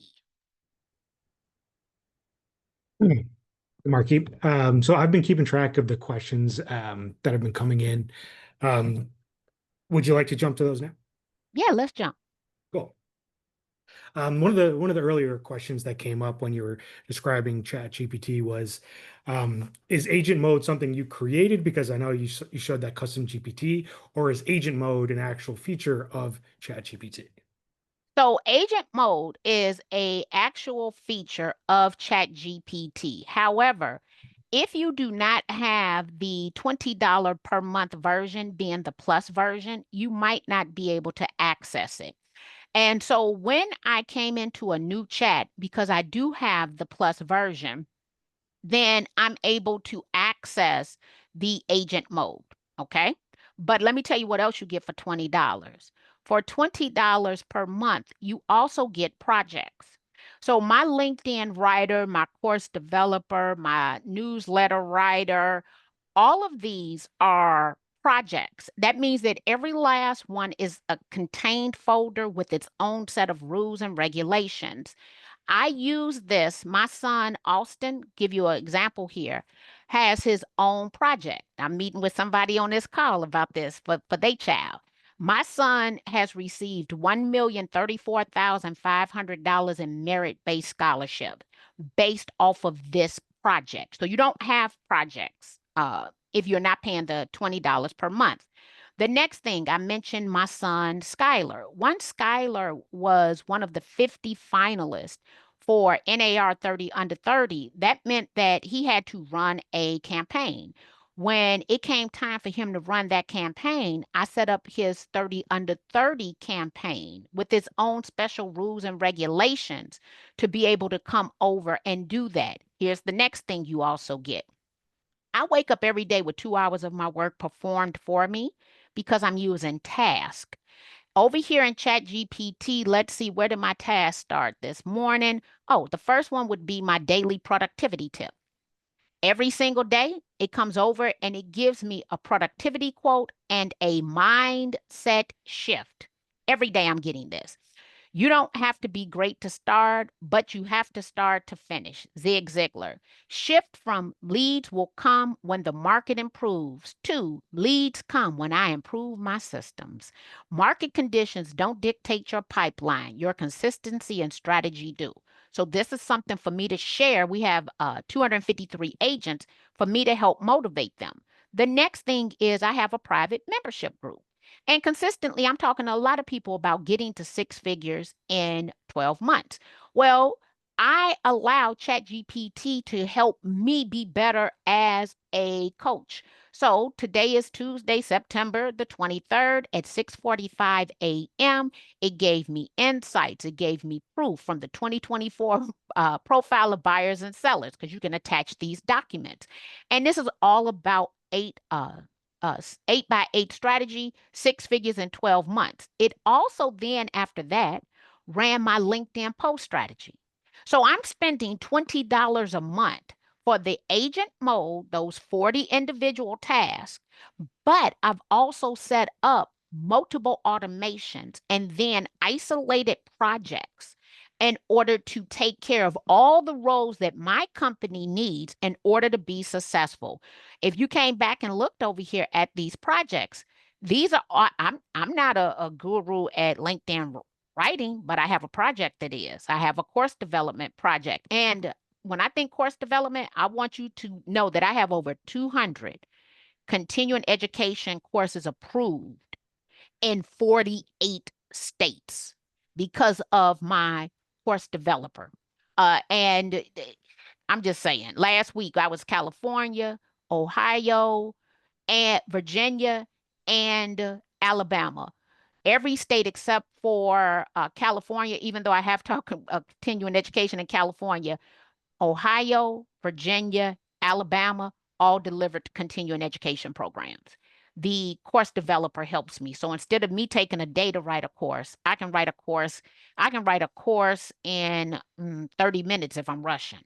Marky. So I've been keeping track of the questions that have been coming in. Would you like to jump to those now? Yeah, let's jump. Cool. One of the earlier questions that came up when you were describing ChatGPT was, is agent mode something you created? Because I know you showed that custom GPT, or is agent mode an actual feature of ChatGPT? So agent mode is a actual feature of ChatGPT. However, if you do not have the $20 per month version, being the plus version, you might not be able to access it. And so when I came into a new chat, because I do have the plus version, then I'm able to access the agent mode, okay? But let me tell you what else you get for $20. For $20 per month, you also get projects. So my LinkedIn writer, my course developer, my newsletter writer, all of these are projects. That means that every last one is a contained folder with its own set of rules and regulations. I use this. My son, Austin, give you an example here, has his own project. I'm meeting with somebody on this call about this for their child. My son has received $1,034,500 in merit-based scholarship based off of this project. So you don't have projects if you're not paying the $20 per month. The next thing I mentioned, my son, Skylar. Skylar was one of the 50 finalists for NAR 30 under 30. That meant that he had to run a campaign. When it came time for him to run that campaign, I set up his 30 under 30 campaign with its own special rules and regulations to be able to come over and do that. Here's the next thing you also get. I wake up every day with 2 hours of my work performed for me because I'm using Task. Over here in ChatGPT, let's see, where did my task start this morning? Oh, the first one would be my daily productivity tip. Every single day, it comes over and it gives me a productivity quote and a mindset shift. Every day I'm getting this. You don't have to be great to start, but you have to start to finish. Zig Ziglar. Shift from leads will come when the market improves to leads come when I improve my systems. Market conditions don't dictate your pipeline. Your consistency and strategy do. So this is something for me to share. We have 253 agents for me to help motivate them. The next thing is I have a private membership group. And consistently, I'm talking to a lot of people about getting to 6 figures in 12 months. Well, I allow ChatGPT to help me be better as a coach. So today is Tuesday, September the 23rd at 6:45 a.m. It gave me insights. It gave me proof from the 2024 profile of buyers and sellers, because you can attach these documents. And this is all about 8x8 strategy, 6 figures in 12 months. It also then, after that, ran my LinkedIn post strategy. So I'm spending $20 a month for the agent mode, those 40 individual tasks, but I've also set up multiple automations and then isolated projects in order to take care of all the roles that my company needs in order to be successful. If you came back and looked over here at these projects, these are, I'm not a guru at LinkedIn writing, but I have a project that is. I have a course development project. And when I think course development, I want you to know that I have over 200 continuing education courses approved in 48 states because of my course developer. And I'm just saying, last week I was California, Ohio, and Virginia, and Alabama. Every state except for California, even though I have taught continuing education in California, Ohio, Virginia, Alabama, all delivered continuing education programs. The course developer helps me. So instead of me taking a day to write a course, I can write a course. I can write a course in 30 minutes if I'm rushing.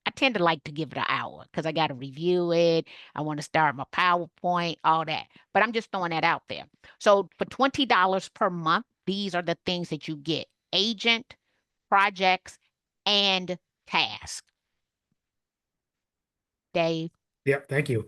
I tend to like to give it an hour because I got to review it. I want to start my PowerPoint, all that. But I'm just throwing that out there. So for $20 per month, these are the things that you get: agent, projects, and tasks. Dave. Yeah, thank you.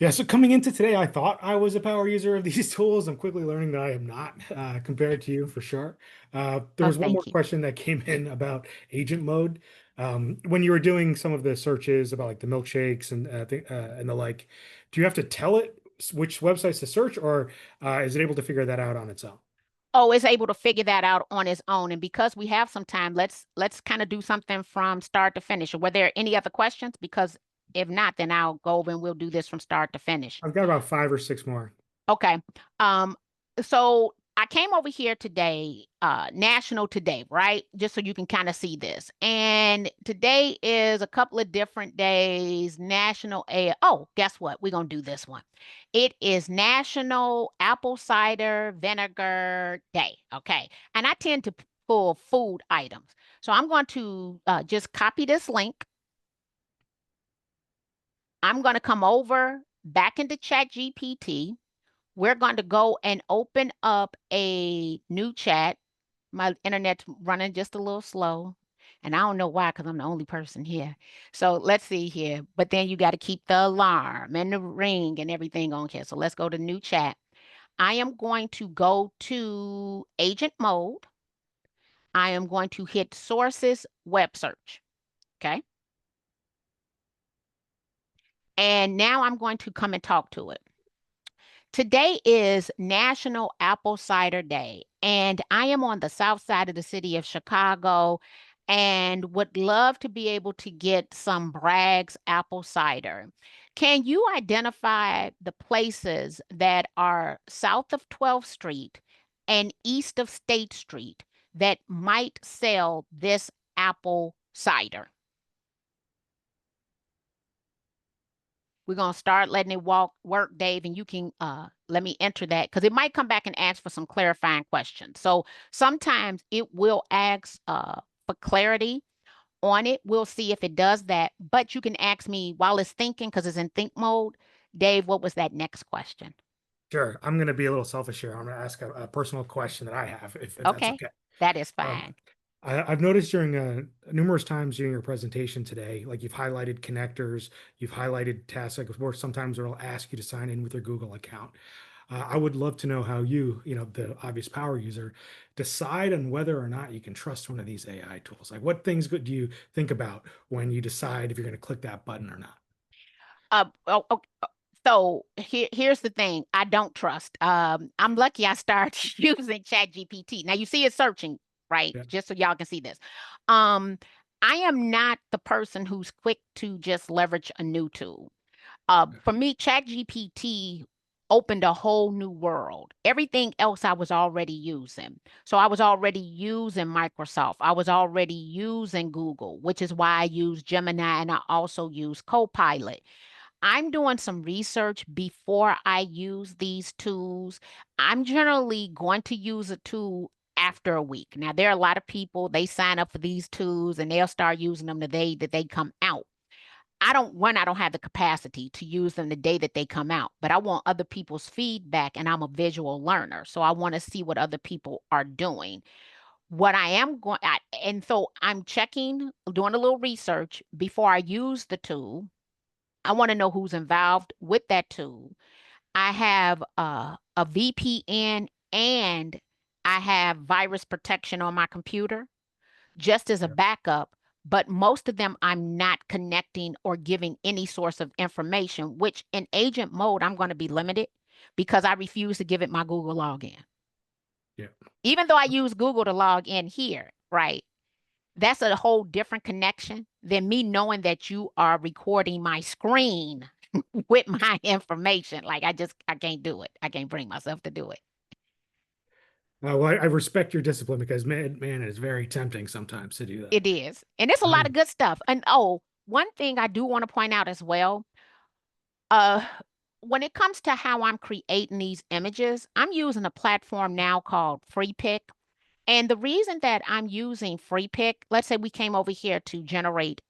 Yeah, so coming into today, I thought I was a power user of these tools. I'm quickly learning that I am not, compared to you for sure. There was one more Thank you. question that came in about agent mode. When you were doing some of the searches about like the milkshakes and the like, do you have to tell it which websites to search, or is it able to figure that out on its own? Oh, it's able to figure that out on its own. And because we have some time, let's kind of do something from start to finish. Were there any other questions? Because if not, then I'll go over and we'll do this from start to finish. I've got about 5 or 6 more. Okay. So I came over here today, National Today, right? Just so you can kind of see this. And today is a couple of different days. National A. Oh, guess what? We're gonna do this one. It is National Apple Cider Vinegar Day. Okay. And I tend to pull food items. So I'm going to just copy this link. I'm going to come over back into ChatGPT. We're going to go and open up a new chat. My internet's running just a little slow. And I don't know why, because I'm the only person here. So let's see here. But then you got to keep the alarm and the ring and everything on here. So let's go to new chat. I am going to go to agent mode. I am going to hit sources web search. Okay. And now I'm going to come and talk to it. Today is National Apple Cider Day, and I am on the south side of the city of Chicago and would love to be able to get some Bragg's apple cider. Can you identify the places that are south of 12th Street and east of State Street that might sell this apple cider? We're going to start letting it work, Dave, and you can let me enter that because it might come back and ask for some clarifying questions. So sometimes it will ask for clarity on it. We'll see if it does that. But you can ask me while it's thinking, because it's in think mode. Dave, what was that next question? Sure. I'm going to be a little selfish here. I'm going to ask a personal question that I have, if that's Okay, okay. that is Um, fine. I've noticed during numerous times during your presentation today, like you've highlighted connectors, you've highlighted tasks, like where sometimes it'll ask you to sign in with your Google account. I would love to know how you, the obvious power user, decide on whether or not you can trust one of these AI tools. Like what things do you think about when you decide if you're going to click that button or not? Oh, So here's the thing. I don't trust. I'm lucky I started using ChatGPT. Now you see it searching, right? Yeah. Just so y'all can see this. Um, I am not the person who's quick to just leverage a new tool. For me, ChatGPT opened a whole new world. Everything else I was already using. So I was already using Microsoft. I was already using Google, which is why I use Gemini and I also use Copilot. I'm doing some research before I use these tools. I'm generally going to use a tool after a week. Now, there are a lot of people, they sign up for these tools and they'll start using them the day that they come out. I don't have the capacity to use them the day that they come out, but I want other people's feedback and I'm a visual learner. So I want to see what other people are doing. What I am going, and so I'm checking, doing a little research before I use the tool. I want to know who's involved with that tool. I have a VPN and I have virus protection on my computer just as a Yeah. backup. But most of them I'm not connecting or giving any source of information, which in agent mode, I'm going to be limited because I refuse to give it my Google login. Yeah. Even though I use Google to log in here, right? That's a whole different connection than me knowing that you are recording my screen with my information. Like I can't do it. I can't bring myself to do it. Well, I respect your discipline because man, it is very tempting sometimes to do that. It is. And it's a lot of good stuff. And oh, one thing I do want to point out as well, uh, when it comes to how I'm creating these images, I'm using a platform now called Free Pick. And the reason that I'm using Free Pick, let's say we came over here to generate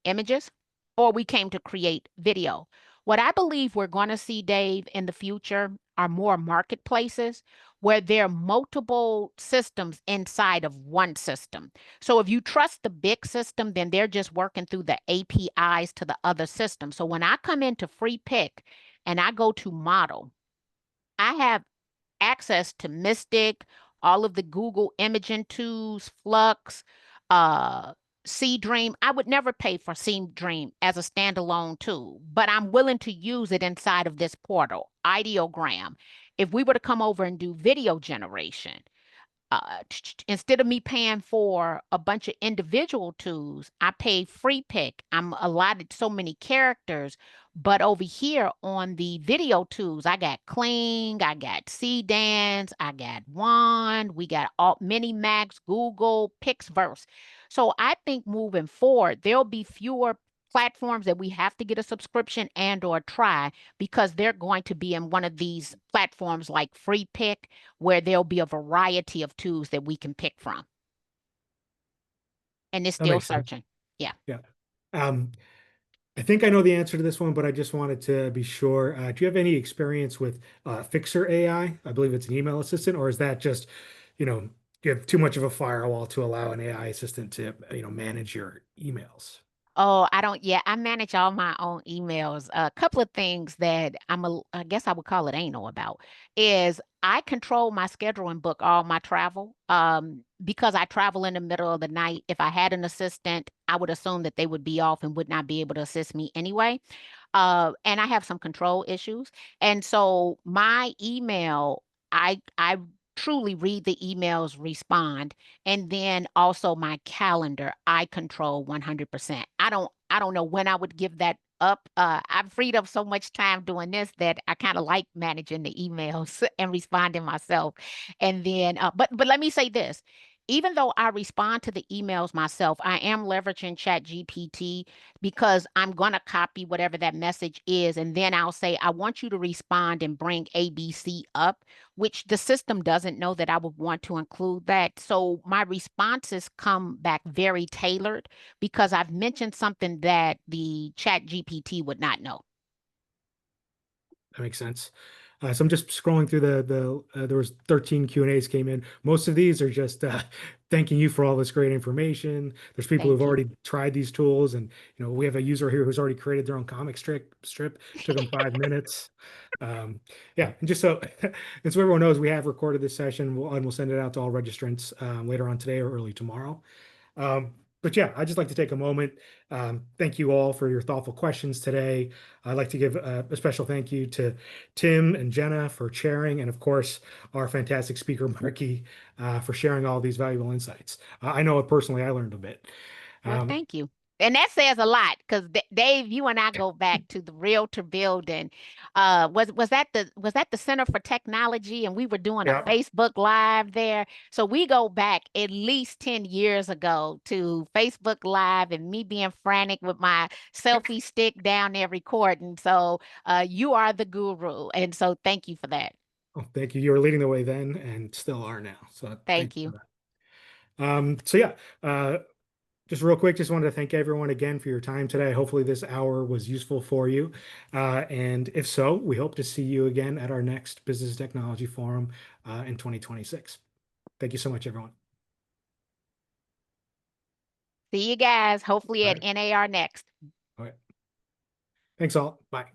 images or we came to create video. What I believe we're going to see, Dave, in the future are more marketplaces where there are multiple systems inside of one system. So if you trust the big system, then they're just working through the APIs to the other system. So when I come into Free Pick and I go to model, I have access to Mystic, all of the Google imaging tools, Flux, uh, Dream. I would never pay for Dream as a standalone tool, but I'm willing to use it inside of this portal, Ideogram. If we were to come over and do video generation, instead of me paying for a bunch of individual tools, I pay Free Pick. I'm allotted so many characters, but over here on the video tools, I got Kling, I got Dance, I got Wand, we got all Minimax, Google, Pixverse. So I think moving forward, there'll be fewer platforms that we have to get a subscription and or try because they're going to be in one of these platforms like Free Pick where there'll be a variety of tools that we can pick from. And it's That still makes sense. searching. Yeah. Yeah. I think I know the answer to this one, but I just wanted to be sure. Do you have any experience with Fixer AI? I believe it's an email assistant, or is that just, you have too much of a firewall to allow an AI assistant to, manage your emails? Oh, I don't, yeah, I manage all my own emails. A couple of things that I guess I would call it anal about is I control my schedule and book all my travel. Because I travel in the middle of the night. If I had an assistant, I would assume that they would be off and would not be able to assist me anyway. And I have some control issues. And so my email, I truly read the emails, respond, and then also my calendar, I control 100%. I don't know when I would give that up. I've freed up so much time doing this that I kind of like managing the emails and responding myself. And then, but let me say this. Even though I respond to the emails myself, I am leveraging ChatGPT because I'm going to copy whatever that message is. And then I'll say, I want you to respond and bring ABC up, which the system doesn't know that I would want to include that. So my responses come back very tailored because I've mentioned something that the ChatGPT would not know. That makes sense. So I'm just scrolling through there was 13 Q&As came in. Most of these are just thanking you for all this great information. There's people Thank who've you. already tried these tools, and we have a user here who's already created their own comic strip. Took them 5 minutes. Yeah, and just so and so everyone knows, we have recorded this session. We'll send it out to all registrants later on today or early tomorrow. But yeah, I'd just like to take a moment. Thank you all for your thoughtful questions today. I'd like to give a special thank you to Tim and Jenna for chairing, and of course, our fantastic speaker, Marki, for sharing all these valuable insights. I know personally I learned a bit. Well, thank you. And that says a lot because Dave, you and I go back to the Realtor building. Was that the Center for Technology, and we were doing a Yeah. Facebook Live there. So we go back at least 10 years ago to Facebook Live and me being frantic with my selfie stick down there recording. So you are the guru, and so thank you for that. Oh, thank you. You were leading the way then and still are now. So Thank you you. for that. So yeah, just real quick, just wanted to thank everyone again for your time today. Hopefully this hour was useful for you. And if so, we hope to see you again at our next Business Technology Forum in 2026. Thank you so much, everyone. See you guys, hopefully All at right. NAR next. All right. Thanks all. Bye.